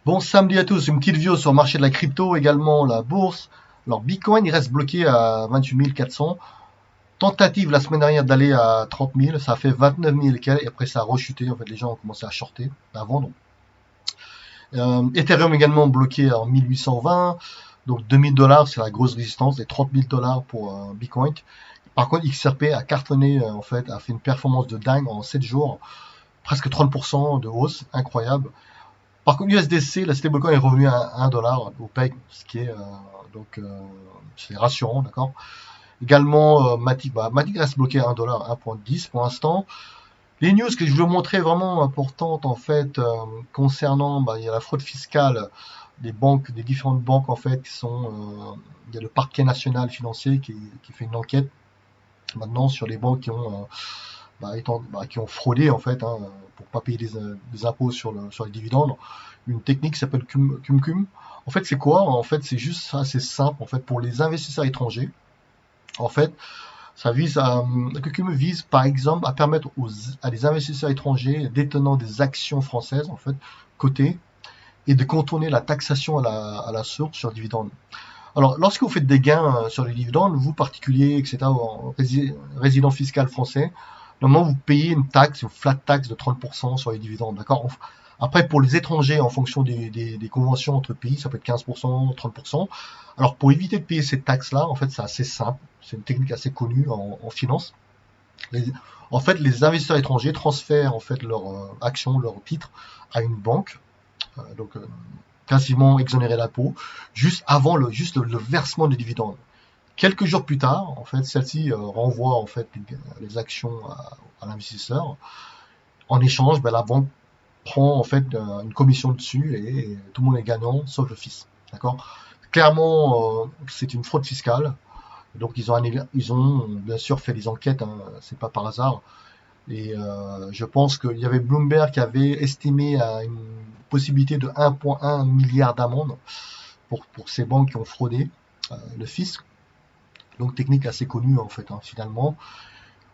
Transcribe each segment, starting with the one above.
Bon samedi à tous, une petite vidéo sur le marché de la crypto, également la bourse. Alors Bitcoin, il reste bloqué à 28 400. Tentative la semaine dernière d'aller à 30 000, ça a fait 29 000 et quelques, et après ça a rechuté, en fait les gens ont commencé à shorter, à vendre. Ethereum également bloqué en 1820, donc 2000 dollars c'est la grosse résistance, et 30 000 dollars pour Bitcoin. Par contre XRP a cartonné, en fait, a fait une performance de dingue en 7 jours, presque 30% de hausse, incroyable. Par contre, USDC, la stablecoin est revenue à 1 dollar au PEG, ce qui est donc c'est rassurant, d'accord. Également, Matic, Matic reste bloqué à 1 dollar, 1,10 pour l'instant. Les news que je veux montrer vraiment importantes en fait concernant, il y a la fraude fiscale des banques, des différentes banques en fait qui sont, il y a le parquet national financier qui fait une enquête maintenant sur les banques qui ont fraudé en fait, hein, pour pas payer des impôts sur les dividendes. Une technique qui s'appelle Cum. En fait, c'est quoi? En fait, c'est juste assez simple. En fait, pour les investisseurs étrangers, en fait, ça vise à Cum vise par exemple à permettre à des investisseurs étrangers détenant des actions françaises en fait cotées et de contourner la taxation à la source sur dividendes. Alors, lorsque vous faites des gains sur les dividendes, vous particuliers, etc., résident fiscal français, normalement vous payez une taxe, une flat tax de 30% sur les dividendes, d'accord. Après, pour les étrangers, en fonction des conventions entre pays, ça peut être 15%, 30%. Alors, pour éviter de payer cette taxe-là, en fait, c'est assez simple. C'est une technique assez connue en finance. Les- En fait, les investisseurs étrangers transfèrent en fait leurs actions, leurs titres à une banque, donc quasiment exonéré d'impôt, juste avant le versement des dividendes. Quelques jours plus tard, en fait, celle-ci renvoie en fait les actions à l'investisseur. En échange, la banque prend en fait une commission dessus et tout le monde est gagnant, sauf le fils. D'accord. Clairement, c'est une fraude fiscale. Donc ils ont bien sûr fait des enquêtes, hein, c'est pas par hasard. Et je pense qu'il y avait Bloomberg qui avait estimé à une possibilité de 1,1 milliard d'amendes pour ces banques qui ont fraudé le fisc. Donc technique assez connue en fait, hein, finalement.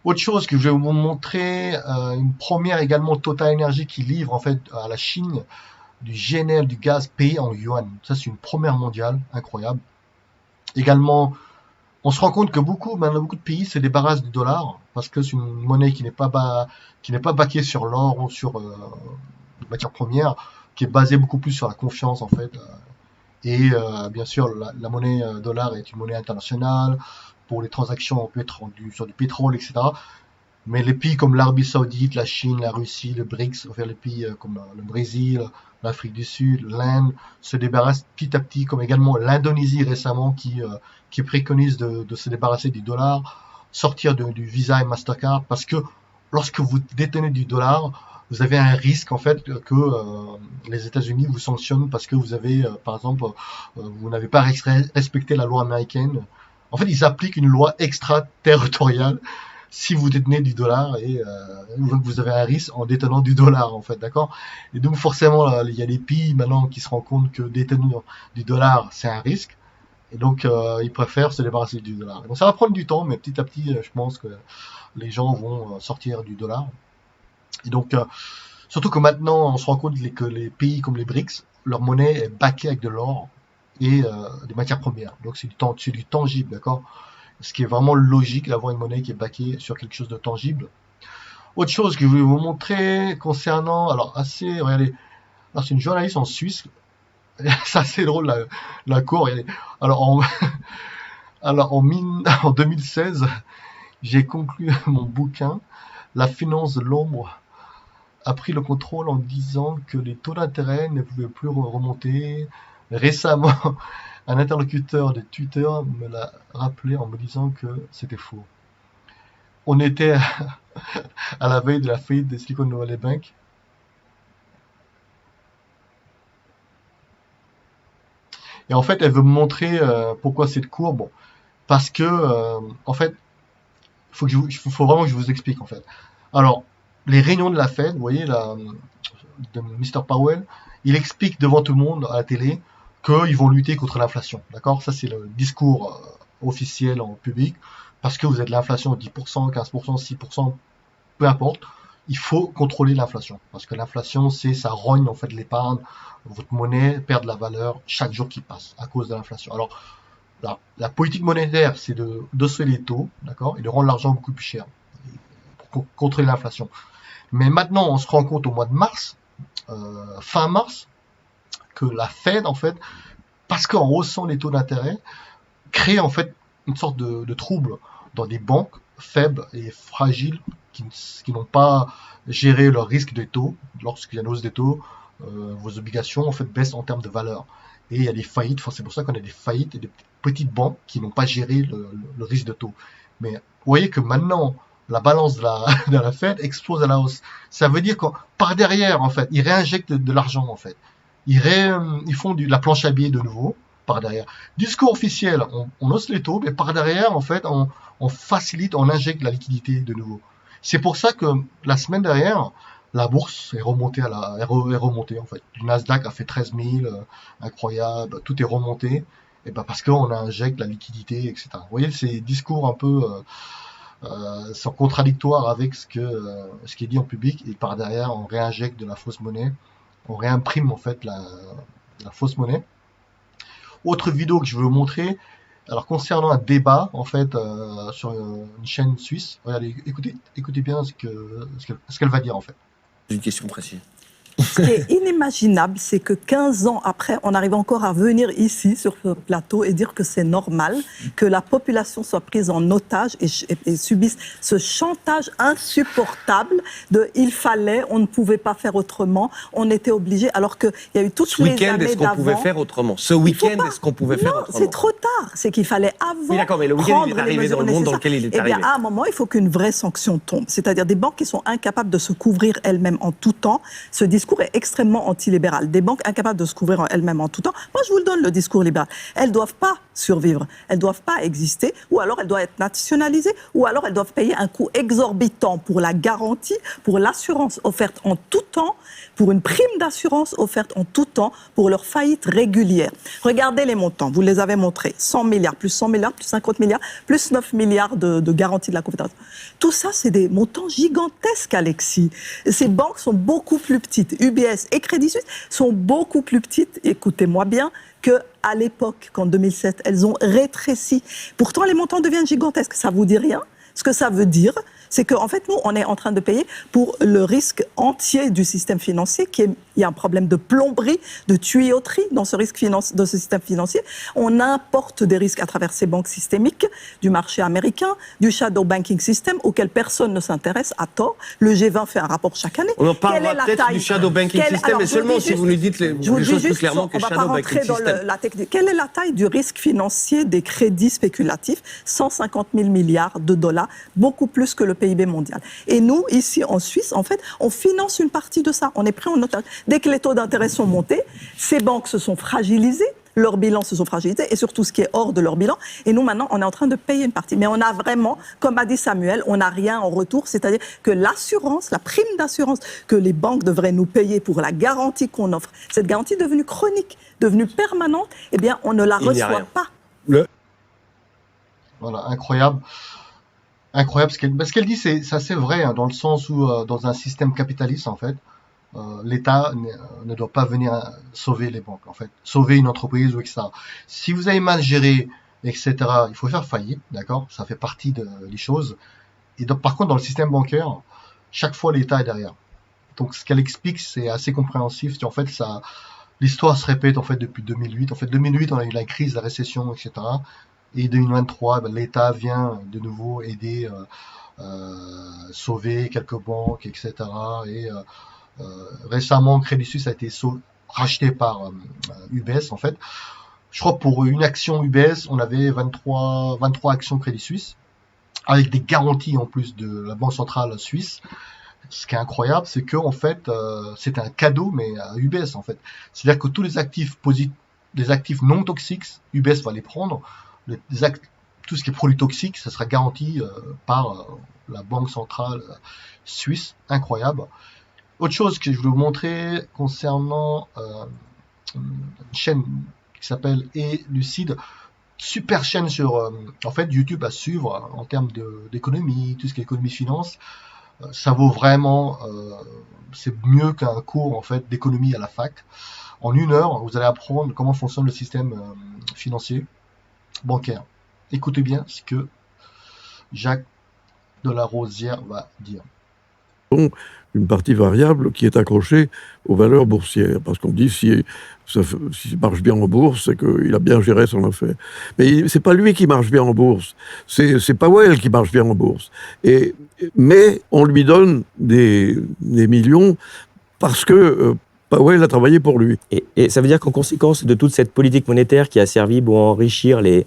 Autre chose que je vais vous montrer, une première également Total Energy qui livre en fait à la Chine du GNL du gaz payé en yuan. Ça c'est une première mondiale, incroyable. Également, on se rend compte que maintenant beaucoup de pays se débarrassent du dollar parce que c'est une monnaie qui n'est pas baquée sur l'or ou sur des matières premières, qui est basée beaucoup plus sur la confiance en fait. Et bien sûr, la monnaie dollar est une monnaie internationale. Pour les transactions, on peut être sur du pétrole, etc. Mais les pays comme l'Arabie Saoudite, la Chine, la Russie, le BRICS, enfin les pays comme le Brésil, l'Afrique du Sud, l'Inde, se débarrassent petit à petit, comme également l'Indonésie récemment qui préconise de se débarrasser du dollar, sortir du Visa et Mastercard, parce que lorsque vous détenez du dollar, vous avez un risque en fait que les États-Unis vous sanctionnent parce que vous avez, par exemple, vous n'avez pas respecté la loi américaine. En fait, ils appliquent une loi extraterritoriale si vous détenez du dollar et vous avez un risque en détenant du dollar en fait, d'accord. Et donc forcément là, il y a des pays maintenant qui se rendent compte que détenir du dollar c'est un risque et donc ils préfèrent se débarrasser du dollar. Donc ça va prendre du temps, mais petit à petit, je pense que les gens vont sortir du dollar. Et donc surtout que maintenant on se rend compte que les pays comme les BRICS, leur monnaie est backée avec de l'or et des matières premières. Donc c'est du tangible, d'accord. Ce qui est vraiment logique d'avoir une monnaie qui est backée sur quelque chose de tangible. Autre chose que je voulais vous montrer concernant, alors assez, regardez, alors c'est une journaliste en Suisse, c'est assez drôle la cour, regardez. Alors en 2016, j'ai conclu mon bouquin, La finance de l'ombre a pris le contrôle en disant que les taux d'intérêt ne pouvaient plus remonter. Récemment, un interlocuteur de Twitter me l'a rappelé en me disant que c'était faux. On était à la veille de la faillite de Silicon Valley Bank. Et en fait, elle veut me montrer pourquoi cette courbe. Parce que, en fait, faut vraiment que je vous explique, en fait. Alors, les réunions de la Fed, vous voyez, de Mr. Powell, il explique devant tout le monde à la télé qu'ils vont lutter contre l'inflation. D'accord. Ça, c'est le discours officiel en public. Parce que vous avez de l'inflation de 10%, 15%, 6%, peu importe. il faut contrôler l'inflation. Parce que l'inflation, ça rogne en fait l'épargne, votre monnaie perd de la valeur chaque jour qui passe à cause de l'inflation. Alors, la politique monétaire, c'est de d'osser les taux, d'accord, et de rendre l'argent beaucoup plus cher pour contrôler l'inflation. Mais maintenant, on se rend compte au mois de mars, fin mars, que la Fed, en fait, parce qu'en haussant les taux d'intérêt, crée en fait une sorte de trouble dans des banques faibles et fragiles qui n'ont pas géré leur risque des taux. Lorsqu'il y a une hausse des taux, vos obligations en fait baissent en termes de valeur. Et il y a des faillites, c'est pour ça qu'on a des faillites et des petites banques qui n'ont pas géré le risque de taux. Mais vous voyez que maintenant, la balance de la Fed explose à la hausse. Ça veut dire que par derrière, en fait, ils réinjectent de l'argent, en fait. Ils font la planche à billets de nouveau, par derrière. Discours officiel, on hausse les taux, mais par derrière, en fait, on facilite, on injecte la liquidité de nouveau. C'est pour ça que la semaine dernière, la bourse est remontée en fait. Le Nasdaq a fait 13 000, incroyable, tout est remonté. Et ben parce qu'on injecte la liquidité, etc. Vous voyez, ces discours un peu sont contradictoires avec ce qui est dit en public, et par derrière, on réinjecte de la fausse monnaie, on réimprime en fait la fausse monnaie. Autre vidéo que je veux vous montrer, alors concernant un débat en fait sur une chaîne suisse. Regardez, écoutez bien ce qu'elle va dire en fait. Une question précise. Ce qui est inimaginable, c'est que 15 ans après, on arrive encore à venir ici, sur ce plateau, et dire que c'est normal que la population soit prise en otage et subisse ce chantage insupportable de « il fallait, on ne pouvait pas faire autrement, on était obligé », alors qu'il y a eu toutes les années d'avant. Ce week-end, est-ce qu'on pouvait faire autrement ? Ce week-end, est-ce qu'on pouvait faire autrement ? Non, c'est trop tard. C'est qu'il fallait avant. Oui, d'accord, mais le week-end, il est arrivé dans le monde dans lequel il est arrivé. Eh bien, à un moment, il faut qu'une vraie sanction tombe. C'est-à-dire des banques qui sont incapables de se couvrir elles-mêmes en tout temps. Ce discours est extrêmement antilibéral. Des banques incapables de se couvrir elles-mêmes en tout temps. Moi, je vous le donne, le discours libéral. Elles ne doivent pas survivre. Elles ne doivent pas exister. Ou alors, elles doivent être nationalisées. Ou alors, elles doivent payer un coût exorbitant pour la garantie, pour l'assurance offerte en tout temps, pour une prime d'assurance offerte en tout temps, pour leur faillite régulière. Regardez les montants. Vous les avez montrés. 100 milliards, plus 100 milliards, plus 50 milliards, plus 9 milliards de garantie de la Confédération. Tout ça, c'est des montants gigantesques, Alexis. Ces banques sont beaucoup plus petites. UBS et Crédit Suisse sont beaucoup plus petites, écoutez-moi bien, qu'à l'époque, qu'en 2007, elles ont rétréci. Pourtant, les montants deviennent gigantesques. Ça vous dit rien ? Ce que ça veut dire, c'est qu'en fait, nous, on est en train de payer pour le risque entier du système financier, il y a un problème de plomberie, de tuyauterie dans ce ce système financier. On importe des risques à travers ces banques systémiques du marché américain, du shadow banking system, auquel personne ne s'intéresse à tort. Le G20 fait un rapport chaque année. On en parlera peut-être du shadow banking system, mais seulement si vous nous dites les choses plus clairement que shadow banking system. La technique. Quelle est la taille du risque financier des crédits spéculatifs ? 150 000 milliards de dollars, beaucoup plus que le PIB mondial. Et nous, ici en Suisse, en fait, on finance une partie de ça. On est pris en otage. Dès que les taux d'intérêt sont montés, ces banques se sont fragilisées, leurs bilans se sont fragilisés, et surtout ce qui est hors de leur bilan. Et nous, maintenant, on est en train de payer une partie. Mais on a vraiment, comme a dit Samuel, on n'a rien en retour. C'est-à-dire que l'assurance, la prime d'assurance que les banques devraient nous payer pour la garantie qu'on offre, cette garantie est devenue chronique, devenue permanente, eh bien, on ne la reçoit pas. Voilà, incroyable. Incroyable, ce qu'elle dit, c'est assez vrai, hein, dans le sens où, dans un système capitaliste, en fait, l'État ne doit pas venir sauver les banques, en fait, sauver une entreprise, ou etc. Si vous avez mal géré, etc., il faut faire faillite, d'accord? Ça fait partie des choses. Et donc, par contre, dans le système bancaire, chaque fois, l'État est derrière. Donc, ce qu'elle explique, c'est assez compréhensif. En fait, l'histoire se répète, en fait, depuis 2008. En fait, 2008, on a eu la crise, la récession, etc. Et 2023, l'État vient de nouveau aider, sauver quelques banques, etc. Et récemment, Crédit Suisse a été racheté par UBS, en fait. Je crois que pour une action UBS, on avait 23 actions Crédit Suisse, avec des garanties en plus de la Banque centrale suisse. Ce qui est incroyable, c'est que en fait, c'est un cadeau, mais à UBS, en fait. C'est-à-dire que tous les actifs non toxiques, UBS va les prendre. Tout ce qui est produit toxique, ça sera garanti par la Banque centrale suisse. Incroyable. Autre chose que je voulais vous montrer concernant une chaîne qui s'appelle Lucide, super chaîne sur en fait YouTube à suivre en termes d'économie, tout ce qui est économie finance. Ça vaut vraiment, c'est mieux qu'un cours en fait d'économie à la fac. En 1 heure, vous allez apprendre comment fonctionne le système financier bancaire. Écoutez bien ce que Jacques de la Rosière va dire. Une partie variable qui est accrochée aux valeurs boursières. Parce qu'on dit si ça marche bien en bourse, c'est qu'il a bien géré son affaire. Mais c'est pas lui qui marche bien en bourse, c'est Powell qui marche bien en bourse. Mais on lui donne des millions parce que Powell a travaillé pour lui. Et ça veut dire qu'en conséquence de toute cette politique monétaire qui a servi à enrichir les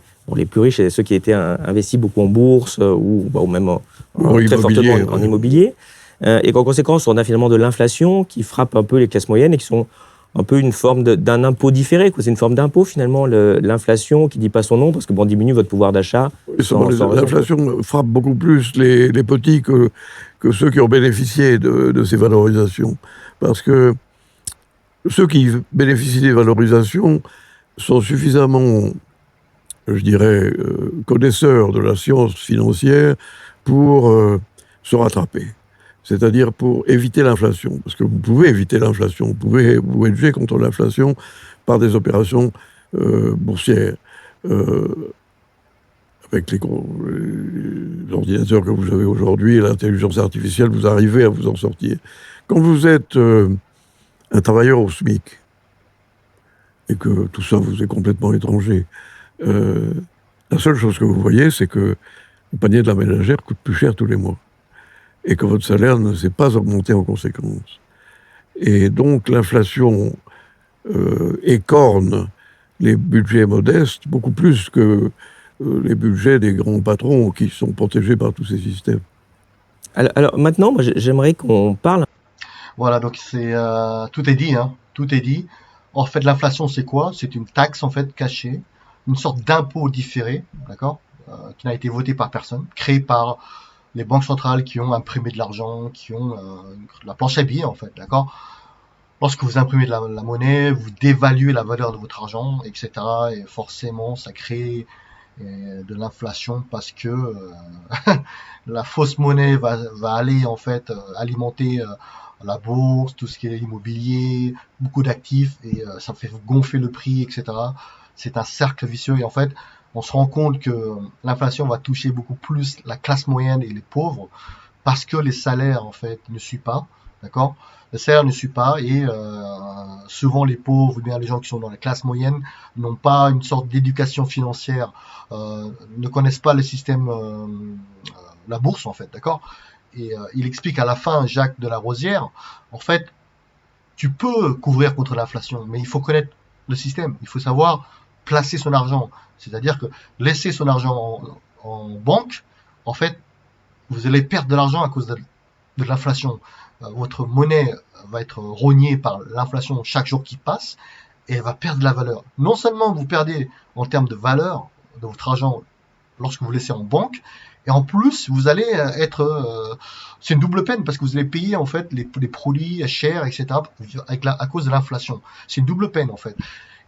plus riches et ceux qui étaient investis beaucoup en bourse ou même très fortement en immobilier, et qu'en conséquence, on a finalement de l'inflation qui frappe un peu les classes moyennes et qui sont un peu une forme d'un impôt différé. C'est une forme d'impôt, finalement, l'inflation qui ne dit pas son nom, parce que diminue votre pouvoir d'achat. L'inflation frappe beaucoup plus les petits que ceux qui ont bénéficié de ces valorisations. Parce que ceux qui bénéficient des valorisations sont suffisamment, je dirais, connaisseurs de la science financière pour se rattraper. C'est-à-dire pour éviter l'inflation. Parce que vous pouvez éviter l'inflation, vous pouvez vous hedger contre l'inflation par des opérations boursières. Avec les ordinateurs que vous avez aujourd'hui et l'intelligence artificielle, vous arrivez à vous en sortir. Quand vous êtes un travailleur au SMIC, et que tout ça vous est complètement étranger, la seule chose que vous voyez, c'est que le panier de la ménagère coûte plus cher tous les mois. Et que votre salaire ne s'est pas augmenté en conséquence. Et donc l'inflation écorne les budgets modestes beaucoup plus que les budgets des grands patrons qui sont protégés par tous ces systèmes. Alors maintenant, moi, j'aimerais qu'on parle. Voilà, donc tout est dit, hein, tout est dit. En fait, l'inflation, c'est quoi? C'est une taxe en fait cachée, une sorte d'impôt différé, d'accord, qui n'a été voté par personne, créé par les banques centrales qui ont imprimé de l'argent, qui ont la planche à billets en fait, d'accord. Lorsque vous imprimez de la monnaie, vous dévaluez la valeur de votre argent, etc. Et forcément, ça crée de l'inflation parce que la fausse monnaie va aller en fait alimenter la bourse, tout ce qui est immobilier, beaucoup d'actifs et ça fait gonfler le prix, etc. C'est un cercle vicieux et en fait, on se rend compte que l'inflation va toucher beaucoup plus la classe moyenne et les pauvres parce que les salaires en fait ne suivent pas, d'accord. Le salaire ne suit pas et souvent les pauvres ou bien les gens qui sont dans la classe moyenne n'ont pas une sorte d'éducation financière, ne connaissent pas le système, la bourse en fait, d'accord. Et il explique à la fin, Jacques de la Rosière, en fait, tu peux couvrir contre l'inflation, mais il faut connaître le système, il faut savoir placer son argent. C'est-à-dire que laisser son argent en banque, en fait, vous allez perdre de l'argent à cause de l'inflation. Votre monnaie va être rognée par l'inflation chaque jour qui passe et elle va perdre de la valeur. Non seulement vous perdez en termes de valeur de votre argent lorsque vous laissez en banque, et en plus vous allez être, c'est une double peine parce que vous allez payer en fait les produits chers, etc. à cause de l'inflation. C'est une double peine en fait.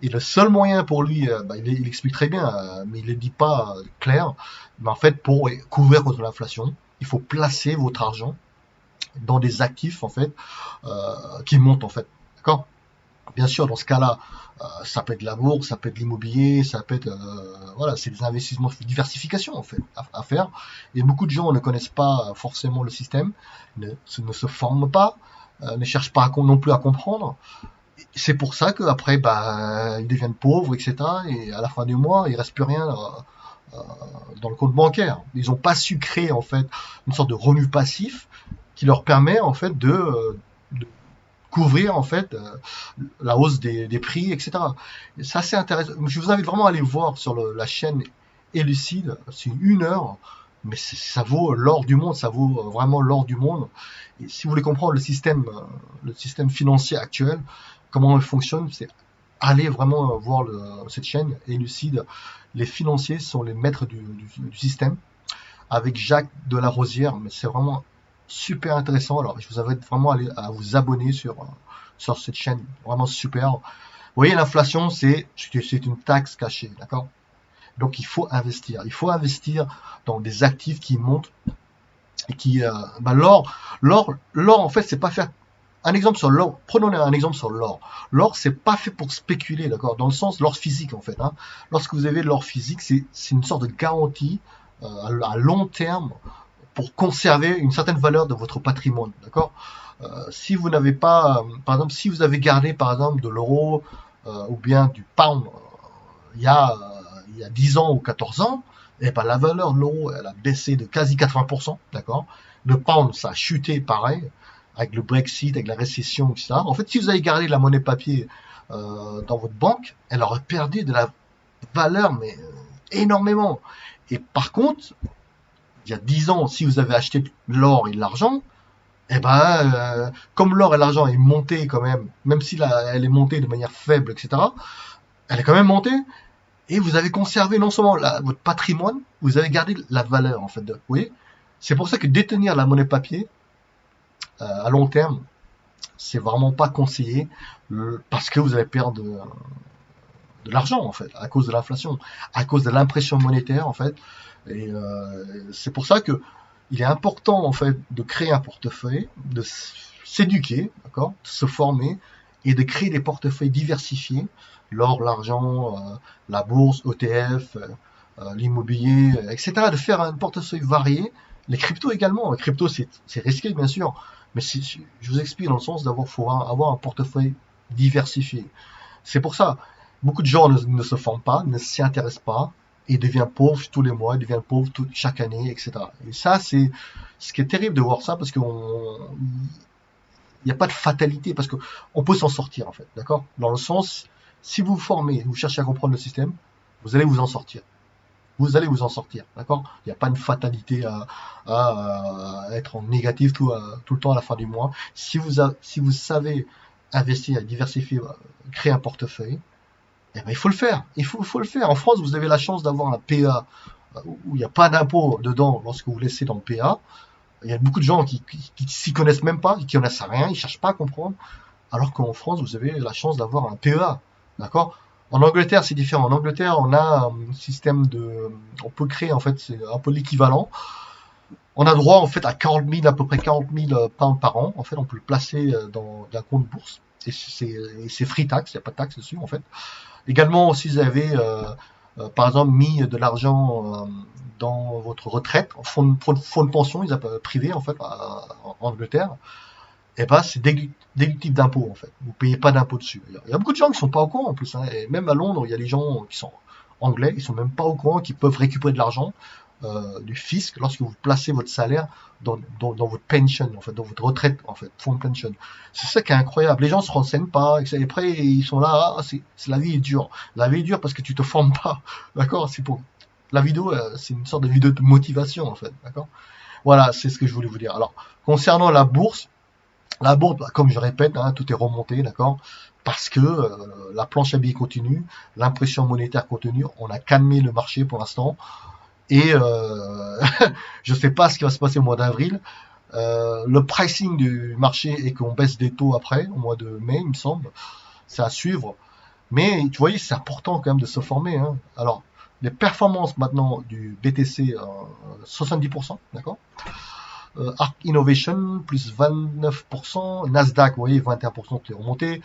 Et le seul moyen pour lui, il explique très bien, mais il ne le dit pas clair, mais en fait pour couvrir contre l'inflation, il faut placer votre argent dans des actifs en fait qui montent en fait, d'accord. Bien sûr, dans ce cas-là, ça peut être de la bourse, ça peut être de l'immobilier, ça peut être voilà, c'est des investissements de diversification en fait à faire. Et beaucoup de gens ne connaissent pas forcément le système, ne se forment pas, ne cherchent pas non plus à comprendre. C'est pour ça qu'après, ils deviennent pauvres, etc. Et à la fin du mois, il reste plus rien dans le compte bancaire. Ils n'ont pas su créer en fait une sorte de revenu passif qui leur permet en fait de couvrir en fait la hausse des prix, etc. Et ça c'est intéressant. Je vous invite vraiment à aller voir sur la chaîne Elucide. C'est 1 heure, mais ça vaut l'or du monde. Ça vaut vraiment l'or du monde. Et si vous voulez comprendre le système financier actuel, comment il fonctionne, c'est aller vraiment voir cette chaîne Elucide. Les financiers sont les maîtres du système avec Jacques de la Rosière, mais c'est vraiment super intéressant. Alors, je vous invite vraiment à vous abonner sur cette chaîne, vraiment super. Vous voyez, l'inflation, c'est une taxe cachée, d'accord. Donc, il faut investir. Il faut investir dans des actifs qui montent et qui, l'or, en fait, c'est pas fait. Un exemple sur l'or, prenons un exemple sur l'or. L'or, c'est pas fait pour spéculer, d'accord? Dans le sens, l'or physique, en fait. Hein. Lorsque vous avez de l'or physique, c'est une sorte de garantie à long terme pour conserver une certaine valeur de votre patrimoine, d'accord? Si vous n'avez pas, par exemple, si vous avez gardé, par exemple, de l'euro ou bien du pound il y a 10 ans ou 14 ans, et ben la valeur de l'euro, elle a baissé de quasi 80%, d'accord? Le pound, ça a chuté pareil, avec le Brexit, avec la récession, etc. En fait, si vous avez gardé la monnaie papier dans votre banque, elle aurait perdu de la valeur, mais énormément. Et par contre, il y a 10 ans, si vous avez acheté l'or et l'argent, eh ben, comme l'or et l'argent est monté quand même si elle est montée de manière faible, etc., elle est quand même montée, et vous avez conservé non seulement votre patrimoine, vous avez gardé la valeur, en fait. Vous voyez, c'est pour ça que détenir la monnaie papier à long terme, c'est vraiment pas conseillé, parce que vous allez perdre de l'argent, en fait, à cause de l'inflation, à cause de l'impression monétaire, en fait. Et c'est pour ça que il est important, en fait, de créer un portefeuille, de s'éduquer, d'accord, de se former et de créer des portefeuilles diversifiés, l'or, l'argent, la bourse, ETF, l'immobilier, etc. De faire un portefeuille varié. Les cryptos également. Les cryptos, c'est risqué, bien sûr, mais je vous explique dans le sens faut avoir un portefeuille diversifié. C'est pour ça, beaucoup de gens ne se forment pas, ne s'y intéressent pas, et devient pauvre tous les mois, devient pauvre chaque année, etc. Et ça, c'est ce qui est terrible de voir ça, parce qu'il n'y a pas de fatalité, parce qu'on peut s'en sortir, en fait, d'accord? Dans le sens, si vous vous formez, vous cherchez à comprendre le système, vous allez vous en sortir. Vous allez vous en sortir, d'accord? Il n'y a pas une fatalité à être en négatif tout le temps à la fin du mois. Si vous savez investir, diversifier, créer un portefeuille, eh ben, il faut le faire. Il faut le faire. En France, vous avez la chance d'avoir un PA où il n'y a pas d'impôt dedans lorsque vous laissez dans le PA. Il y a beaucoup de gens qui s'y connaissent même pas, qui connaissent rien, ils cherchent pas à comprendre. Alors qu'en France, vous avez la chance d'avoir un PEA. D'accord? En Angleterre, c'est différent. En Angleterre, on a un système on peut créer, en fait, c'est un peu l'équivalent. On a droit, en fait, à 40 000, à peu près 40 000 pounds par an. En fait, on peut le placer dans un compte bourse. Et c'est free tax, il n'y a pas de taxe dessus, en fait. Également, si vous avez, par exemple, mis de l'argent dans votre retraite, en fonds de pension, ils appellent privé, en fait, en Angleterre, et ben c'est déductible d'impôt, en fait. Vous payez pas d'impôt dessus. Il y a beaucoup de gens qui sont pas au courant, en plus. Hein, et même à Londres, il y a des gens qui sont anglais, ils sont même pas au courant, qui peuvent récupérer de l'argent du fisc lorsque vous placez votre salaire dans votre pension, en fait, dans votre retraite, en fait, fonds de pension. C'est ça qui est incroyable. Les gens se renseignent pas, et après ils sont là, la vie est dure. La vie est dure parce que tu te formes pas, d'accord? La vidéo, c'est une sorte de vidéo de motivation, en fait, d'accord? Voilà, c'est ce que je voulais vous dire. Alors, concernant la bourse, comme je répète, hein, tout est remonté, d'accord? Parce que la planche à billets continue, l'impression monétaire continue, on a calmé le marché pour l'instant. Et je ne sais pas ce qui va se passer au mois d'avril. Le pricing du marché est qu'on baisse des taux après, au mois de mai, il me semble. C'est à suivre. Mais tu voyez, c'est important quand même de se former. Hein. Alors, les performances maintenant du BTC, 70%, d'accord? Arc Innovation, plus 29%. Nasdaq, vous voyez, 21% qui est remonté.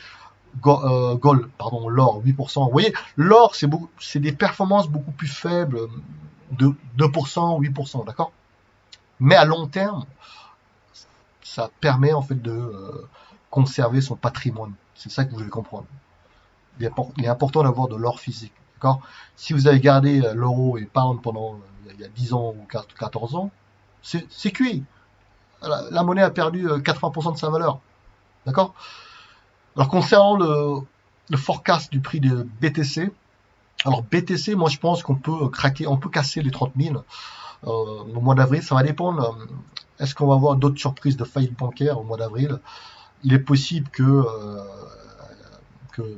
Gold, pardon, l'or, 8%. Vous voyez, l'or, c'est des performances beaucoup plus faibles, de 2%, 8%, d'accord? Mais à long terme, ça permet en fait de conserver son patrimoine. C'est ça que vous devez comprendre. Il est important d'avoir de l'or physique, d'accord? Si vous avez gardé l'euro et pound pendant il y a 10 ans ou 14 ans, c'est cuit. La monnaie a perdu 80% de sa valeur, d'accord? Alors concernant le forecast du prix de BTC, alors BTC, moi je pense qu'on peut casser les 30 000 au mois d'avril. Ça va dépendre. Est-ce qu'on va avoir d'autres surprises de faillite bancaire au mois d'avril? Il est possible que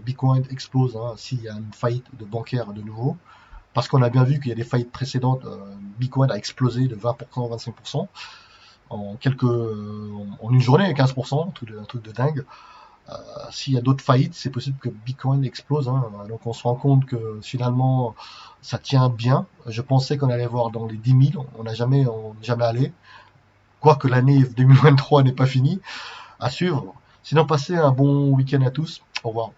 Bitcoin explose s'il y a une faillite de bancaire de nouveau. Parce qu'on a bien vu qu'il y a des faillites précédentes. Bitcoin a explosé de 20%, 25% en une journée, 15%, un truc de dingue. S'il y a d'autres faillites, c'est possible que Bitcoin explose. Donc on se rend compte que finalement ça tient bien. Je pensais qu'on allait voir dans les 10 000, on n'est jamais allé. quoique l'année 2023 n'est pas finie, à suivre. Sinon, passez un bon week-end à tous. Au revoir.